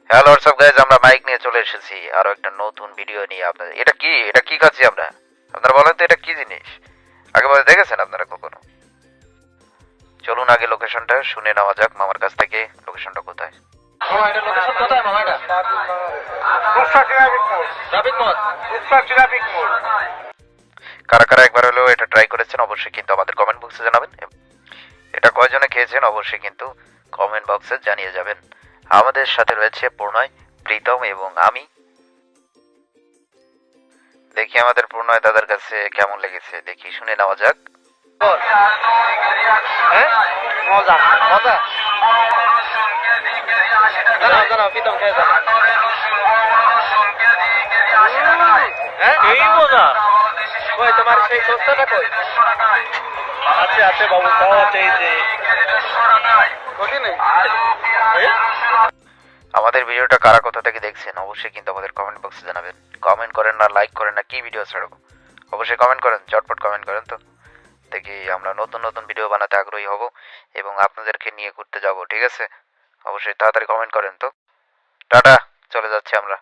Hello WhatsApp guys, আমরা mic নিয়ে চলে এসেছি আরো একটা নতুন ভিডিও নিয়ে। আপনাদের এটা কি খাচ্ছি আমরা? আপনারা বলেন তো এটা কি জিনিস? আগেবারে দেখেছেন আপনারা কখনো? চলুন আগে লোকেশনটা শুনে নেওয়া যাক মামার কাছ থেকে। লোকেশনটা কোথায়? মামা এটা লোকেশন কোথায় মামা এটা? ট্রাফিক মোড়। কারা কারা একবার হলেও এটা ট্রাই করেছেন অবশ্যই কিন্তু আমাদের কমেন্ট বক্সে জানাবেন। এটা কয়জনে খেয়েছেন অবশ্যই কিন্তু কমেন্ট বক্সে জানিয়ে যাবেন। আমাদের সাথে রয়েছে প্রণয়, প্রীতম এবং আমি। দেখি আমাদের প্রণয় দাদার কাছে কেমন লেগেছে, দেখি শুনে নেওয়া যাক। হ্যাঁ মজা মজা। জানাও জানাও প্রীতম খেয়ে জানাও। হ্যাঁ এই মজা। কই তোমার সেই সস্তাটা কই? আছে আছে বাবু, সব আছে এই যে। কঠিন নেই। আমাদের ভিডিওটা কারা কোথা থেকে দেখছেন অবশ্যই কিন্তু আমাদের কমেন্ট বক্সে জানাবেন। কমেন্ট করেন না, লাইক করেন না, কি ভিডিও ছাড়বো অবশ্যই কমেন্ট করেন, চটপট কমেন্ট করেন তো দেখি আমরা নতুন নতুন ভিডিও বানাতে আগ্রহী হব এবং আপনাদেরকে নিয়ে ঘুরতে যাব। ঠিক আছে, অবশ্যই তাড়াতাড়ি কমেন্ট করেন তো। টাটা, চলে যাচ্ছি আমরা।